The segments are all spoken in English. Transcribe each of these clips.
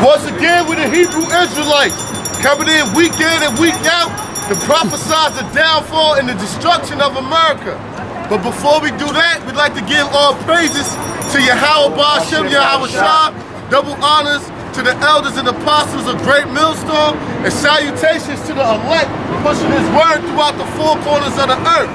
Once again, we're the Hebrew Israelites, coming in week and week out to prophesy the downfall and the destruction of America. But before we do that, we'd like to give all praises to YAHAWAH, YAHAWASHI, double honors to the elders and apostles of Great Millstone, and salutations to the elect pushing his word throughout the four corners of the earth.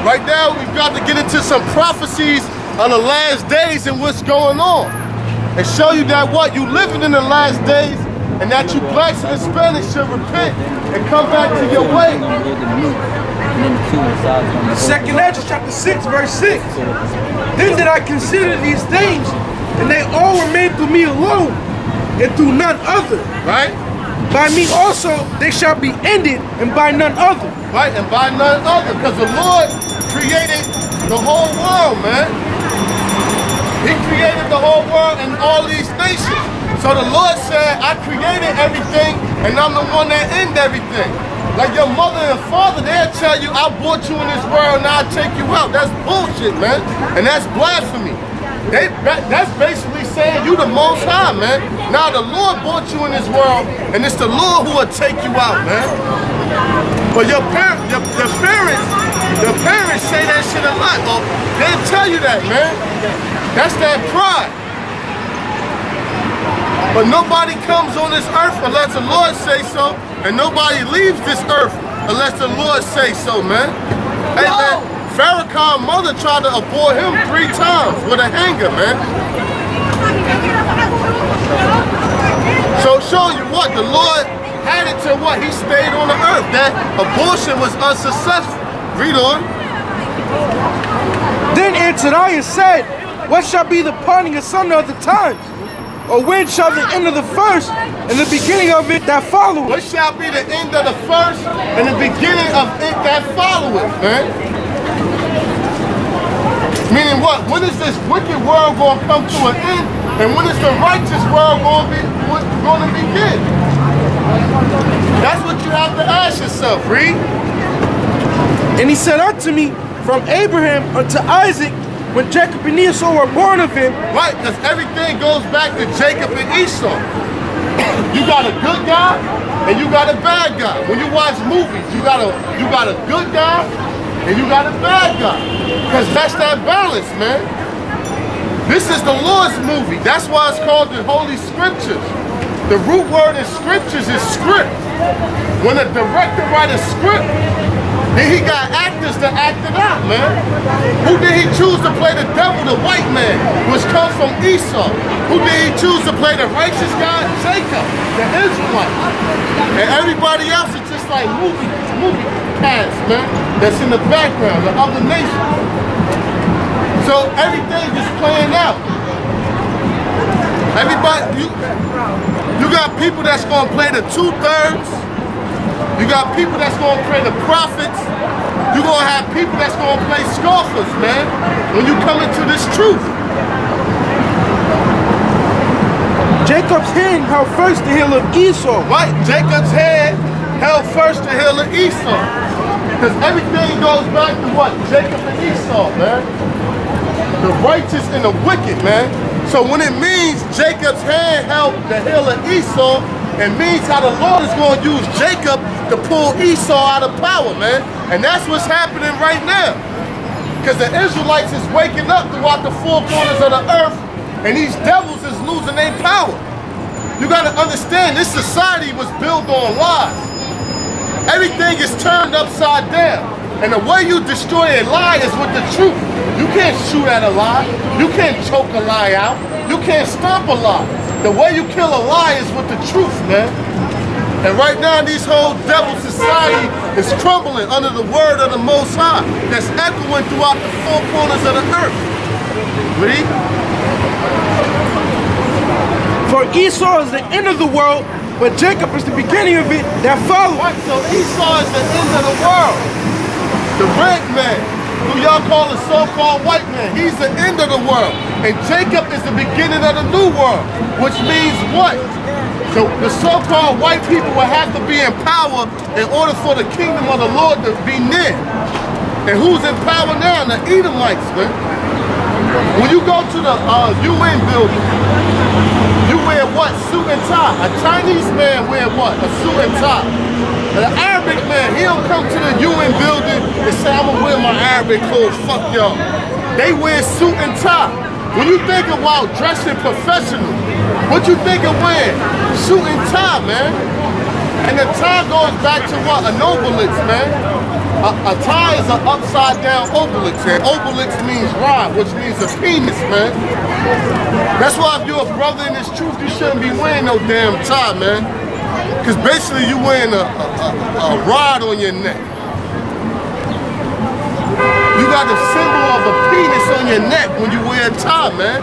Right now, we've got to get into some prophecies on the last days and what's going on, and show you that what you living in the last days, and that you blacks and Hispanics should repent and come back to your way. Second Ezra chapter 6 verse 6. Then did I consider these things, and they all were made through me alone, and through none other. Right? By me also they shall be ended, and by none other. Right, and by none other, because the Lord created the whole world, man. He created the whole world and all these nations. So the Lord said, I created everything, and I'm the one that ends everything. Like your mother and father, they'll tell you, I brought you in this world and I'll take you out. That's bullshit, man. And that's blasphemy. That's basically saying you the Most High, man. Now the Lord brought you in this world, and it's the Lord who will take you out, man. But your parents say that shit a lot. Oh, they'll tell you that, man. That's that pride. But nobody comes on this earth unless the Lord say so, and nobody leaves this earth unless the Lord say so, man. Hey, man, Farrakhan's mother tried to abort him 3 times with a hanger, man. So show you what, the Lord had it to what? He stayed on the earth. That abortion was unsuccessful. Read on. Then answered I and said, what shall be the parting asunder of the times? Or when shall the end of the first and the beginning of it that followeth? What shall be the end of the first and the beginning of it that followeth, man? Meaning what? When is this wicked world going to come to an end? And when is the righteous world going to begin? That's what you have to ask yourself, read. And he said unto me, from Abraham unto Isaac, when Jacob and Esau were born of him. Right, because everything goes back to Jacob and Esau. You got a good guy and you got a bad guy. When you watch movies, you got a good guy and you got a bad guy. Because that's that balance, man. This is the Lord's movie. That's why it's called the Holy Scriptures. The root word in Scriptures is script. When a director writes a script, then he got actors to act it out, man. Who did he choose to play the devil, the white man, which comes from Esau? Who did he choose to play the righteous guy? Jacob, the Israelite. And everybody else is just like movie cast, man, that's in the background, the other nations. So everything is playing out. Everybody, you got people that's gonna play the 2/3. You got people that's going to play the prophets. You're going to have people that's going to play scoffers, man, when you come into this truth. Jacob's hand held first the hill of Esau. Right, Jacob's hand held first the hill of Esau. Because everything goes back to what? Jacob and Esau, man. The righteous and the wicked, man. So when it means Jacob's hand held the hill of Esau, it means how the Lord is going to use Jacob to pull Esau out of power, man. And that's what's happening right now. Because the Israelites is waking up throughout the 4 corners of the earth, and these devils is losing their power. You got to understand, this society was built on lies. Everything is turned upside down. And the way you destroy a lie is with the truth. You can't shoot at a lie. You can't choke a lie out. You can't stomp a lie. The way you kill a lie is with the truth, man. And right now, this whole devil society is crumbling under the word of the Most High that's echoing throughout the 4 corners of the earth. Read. For Esau is the end of the world, but Jacob is the beginning of it that follows. Right, so Esau is the end of the world. The red man, who y'all call the so-called white man, he's the end of the world. And Jacob is the beginning of the new world, which means what? So the so-called white people will have to be in power in order for the kingdom of the Lord to be near. And who's in power now? The Edomites, man. When you go to the UN building, you wear what? Suit and tie. A Chinese man wear what? A suit and tie. An Arabic man, he don't come to the UN building and say, I'm gonna wear my Arabic clothes, fuck y'all. They wear suit and tie. When you think about dressing professional, what you think of wearing? Suit and tie, man. And the tie goes back to what? An obelix, man. A tie is an upside down obelix, and obelix means rod, which means a penis, man. That's why if you're a brother in this truth, you shouldn't be wearing no damn tie, man. Because basically you're wearing a rod on your neck. You got the symbol of a penis on your neck when you wear a tie, man.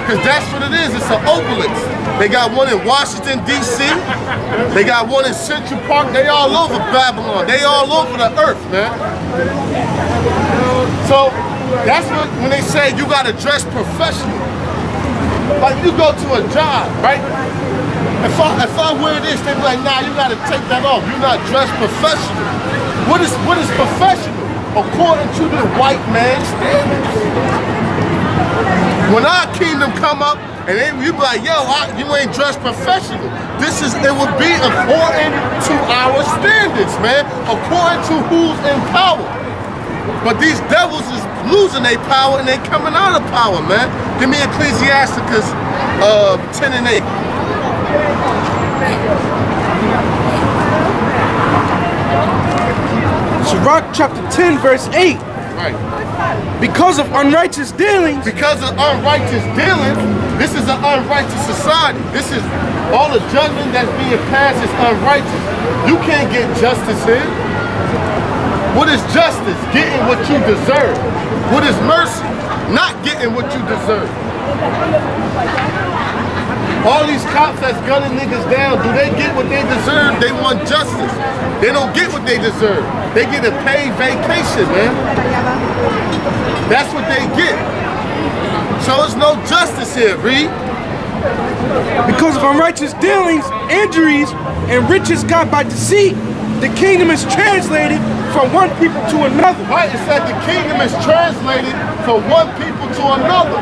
Because that's what it is, it's an obelix. They got one in Washington, D.C. They got one in Central Park. They all over Babylon. They all over the earth, man. So that's what, when they say you got to dress professional. Like you go to a job, right? If I wear this, they be like, nah, you got to take that off. You're not dressed professional. What is professional? According to the white man's standards. When our kingdom come up, and then you be like, yo, you ain't dressed professional. It would be according to our standards, man. According to who's in power. But these devils is losing their power and they coming out of power, man. Give me Ecclesiasticus 10 and 8. Sirach chapter 10 verse 8. Right. Because of unrighteous dealings. Because of unrighteous dealings, this is an unrighteous society. This is all the judgment that's being passed is unrighteous. You can't get justice here. What is justice? Getting what you deserve. What is mercy? Not getting what you deserve. All these cops that's gunning niggas down, do they get what they deserve? They want justice. They don't get what they deserve. They get a paid vacation, man. That's what they get. So there's no justice here, Reed. Because of unrighteous dealings, injuries, and riches got by deceit, the kingdom is translated from one people to another. Right, it said the kingdom is translated from one people to another.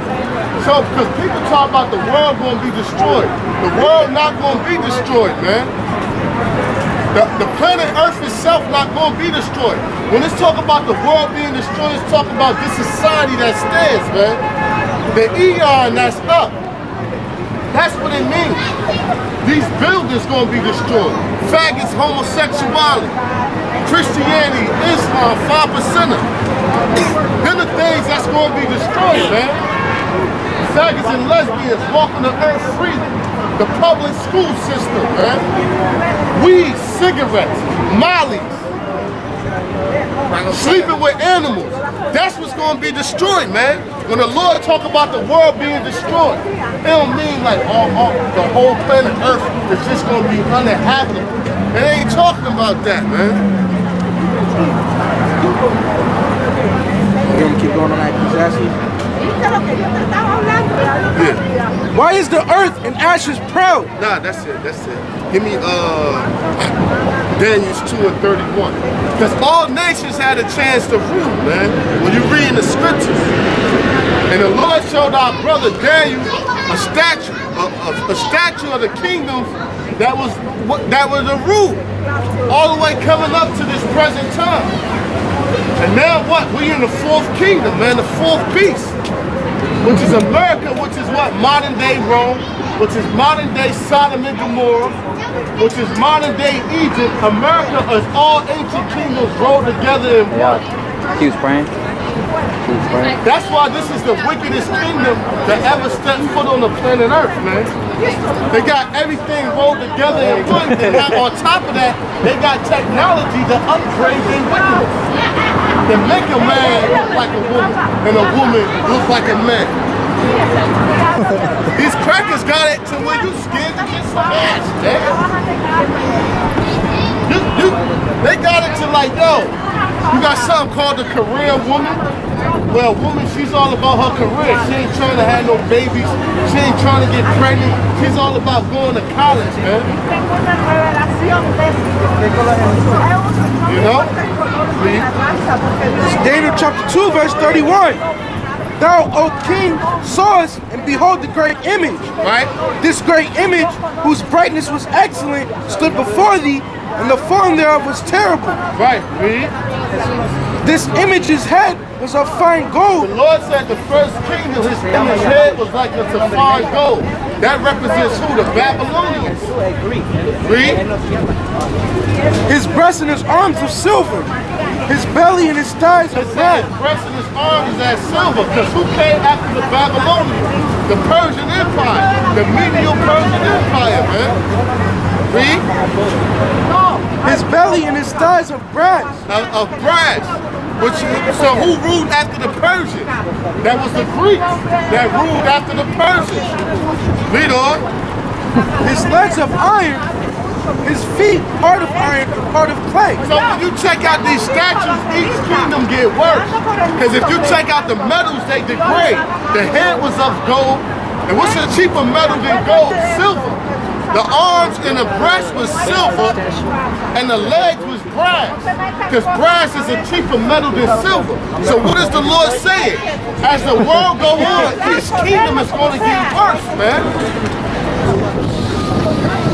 So, because people talk about the world going to be destroyed. The world not going to be destroyed, man. The planet Earth itself not going to be destroyed. When it's talking about the world being destroyed, it's talking about this society that stands, man. The eon that's up. That's what it means. These buildings going to be destroyed. Faggots, homosexuality, Christianity, Islam, 5%er. They're the things that's going to be destroyed, man. Faggots and lesbians walking the earth freely. The public school system, man. Weed, cigarettes, mollies. Sleeping with animals. That's what's going to be destroyed, man. When the Lord talk about the world being destroyed, it don't mean like the whole planet Earth is just going to be uninhabitable. It ain't talking about that, man. You want to keep going on that Ecclesiastes? Yeah. Why is the earth and ashes proud? Nah, that's it. Give me Daniel 2 and 31. Because all nations had a chance to rule, man. When you read in the scriptures. And the Lord showed our brother Daniel a statue of the kingdoms that was the rule. All the way coming up to this present time. And now what? We in the fourth kingdom, man, the fourth beast. Which is America, which is what? Modern day Rome, which is modern day Sodom and Gomorrah, which is modern day Egypt. America is all ancient kingdoms rolled together in one. He was praying. That's why this is the wickedest kingdom that ever stepped foot on the planet Earth, man. They got everything rolled together in one, and now on top of that, they got technology to upgrade their wickedness. To make a man look like a woman, and a woman look like a man. These crackers got it to where you scared to get smashed, man. They got it to like, yo, you got something called the career woman. Well, a woman, she's all about her career. She ain't trying to have no babies. She ain't trying to get pregnant. She's all about going to college, man. You know? Daniel chapter 2 verse 31. Thou, O king, sawest, and behold the great image. Right? This great image, whose brightness was excellent, stood before thee, and the form thereof was terrible. Right, read. This image's head was of fine gold. The Lord said the first kingdom, his image head was like unto fine gold. That represents who? The Babylonians. Read. His breast and his arms of silver. His belly and his thighs of brass. His breast and his arms is as silver. Because who came after the Babylonians? The Persian Empire. The medieval Persian Empire, man. Read. His belly and his thighs of brass. Of brass. So who ruled after the Persians? That was the Greeks that ruled after the Persians. Read on. His legs of iron, his feet part of iron and part of clay. So when you check out these statues, each kingdom get worse. Because if you check out the metals, they degrade. The head was of gold. And what's a cheaper metal than gold? Silver. The arms and the breast was silver, and the legs was brass. Because brass is a cheaper metal than silver. So what is the Lord saying? As the world go on, each kingdom is going to get worse, man.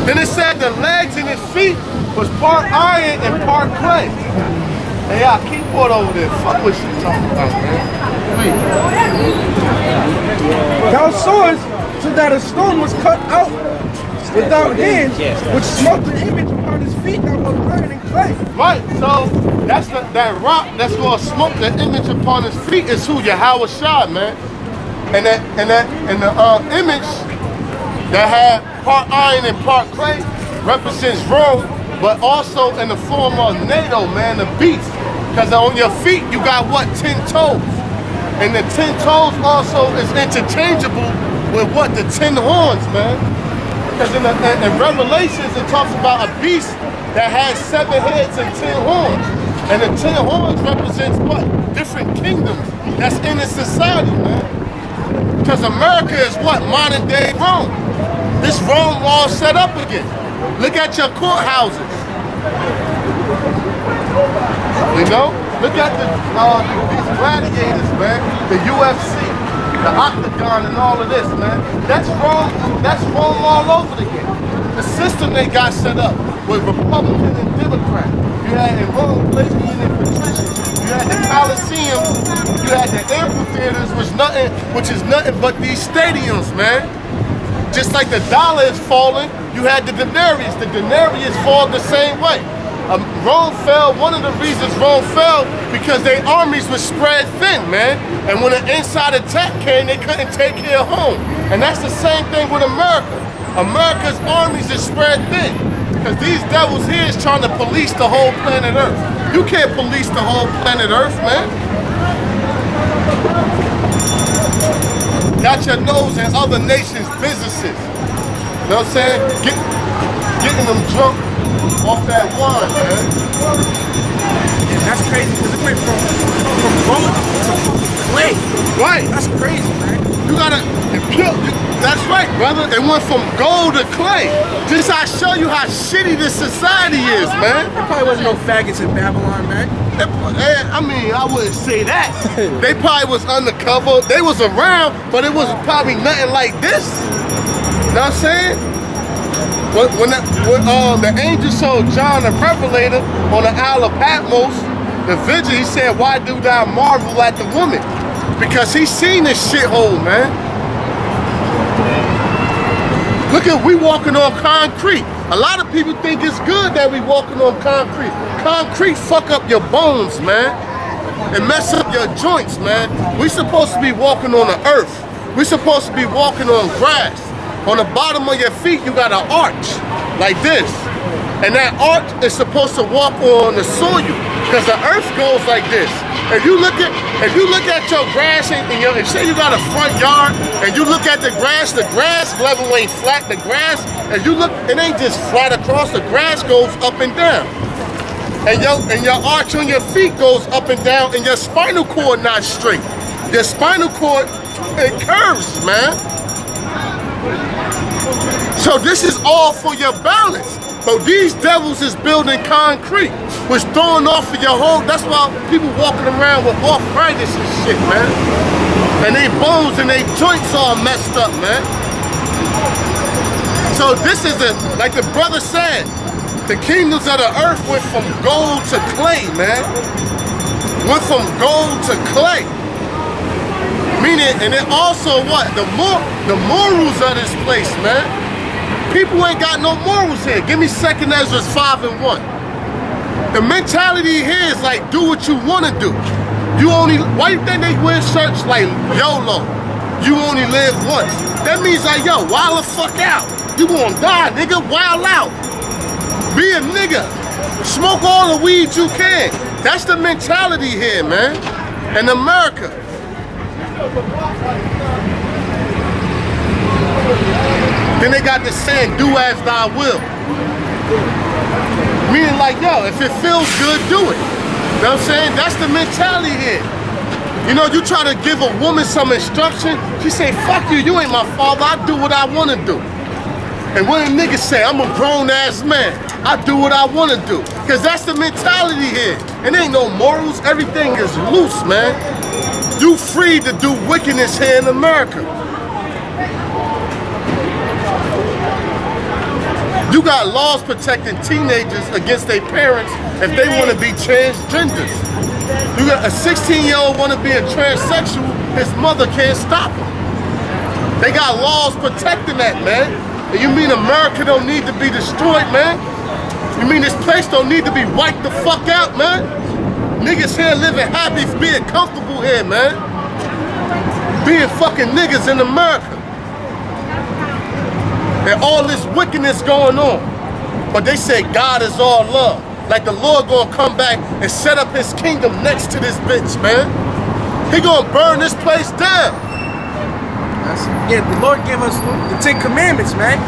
Then it said the legs and his feet was part iron and part clay. Hey, y'all, keep it over there. Fuck what you talking about, man. Thou sawest so that a stone was cut out without hands, which smote the image upon his feet that was iron and clay. Right, so that's that rock that's going to smoke the image upon his feet is who? YAHAWASHI, man. And the image that had part iron and part clay represents Rome, but also in the form of NATO, man, the beast. Because on your feet you got what? 10 toes. And the 10 toes also is interchangeable with what? The 10 horns, man. Because in Revelations, it talks about a beast that has 7 heads and 10 horns. And the 10 horns represents what? Different kingdoms that's in the society, man. Because America is what? Modern day Rome. This Rome all set up again. Look at your courthouses. You know? Look at these gladiators, man. The UFC. The octagon and all of this, man. That's Rome all over again. The system they got set up with Republican and Democrat. You had in Rome, Palladian and Patrician. You had the Colosseum. You had the amphitheaters, which is nothing but these stadiums, man. Just like the dollar is falling, you had the denarius. The denarius fall the same way. Rome fell, one of the reasons Rome fell, because their armies were spread thin, man. And when an inside attack came, they couldn't take care of home. And that's the same thing with America. America's armies is spread thin. Because these devils here is trying to police the whole planet Earth. You can't police the whole planet Earth, man. Got your nose in other nations' businesses. You know what I'm saying? Getting them drunk off that wine, man. And that's crazy because it went from gold to clay. Right. That's crazy, man. You gotta, that's right, brother. It went from gold to clay. Just I show you how shitty this society is, man. There probably wasn't no faggots in Babylon, man. I mean, I wouldn't say that. They probably was undercover. They was around, but it was probably nothing like this. You know what I'm saying? When the angel showed John the Revelator on the Isle of Patmos, the vision, he said, "Why do thou marvel at the woman?" Because he seen this shithole, man. Look at we walking on concrete. A lot of people think it's good that we walking on concrete. Concrete fuck up your bones, man. And mess up your joints, man. We supposed to be walking on the earth. We supposed to be walking on grass. On the bottom of your feet, you got an arch, like this. And that arch is supposed to walk on the soil, because the earth goes like this. If you look at your grass, and say you got a front yard, and you look at the grass level ain't flat. The grass, if you look, it ain't just flat across. The grass goes up and down. And your arch on your feet goes up and down, and your spinal cord not straight. Your spinal cord, it curves, man. So this is all for your balance. But these devils is building concrete, which throwing off of your whole, that's why people walking around with arthritis and shit, man. And they bones and they joints all messed up, man. So this is like the brother said, the kingdoms of the earth went from gold to clay, man. Went from gold to clay. Meaning, and then also what? The morals of this place, man. People ain't got no morals here. Give me 2nd Ezra 5 and 1. The mentality here is like, do what you want to do. You only, why you think they wear shirts like YOLO? You only live once. That means like, yo, wild the fuck out. You gonna die, nigga, wild out. Be a nigga. Smoke all the weed you can. That's the mentality here, man. In America. Then they got this saying, do as thou will. Meaning like, yo, if it feels good, do it. You know what I'm saying? That's the mentality here. You know, you try to give a woman some instruction, she say, fuck you, you ain't my father, I do what I want to do. And when a nigga say, I'm a grown ass man, I do what I want to do. Because that's the mentality here. And ain't no morals, everything is loose, man. You free to do wickedness here in America. You got laws protecting teenagers against their parents if they want to be transgenders. You got a 16-year-old want to be a transsexual, his mother can't stop him. They got laws protecting that, man. And you mean America don't need to be destroyed, man? You mean this place don't need to be wiped the fuck out, man? Niggas here living happy, being comfortable here, man. Being fucking niggas in America. And all this wickedness going on. But they say God is all love. Like the Lord gonna come back and set up his kingdom next to this bitch, man. He gonna burn this place down. Yeah, the Lord gave us the 10 Commandments, man.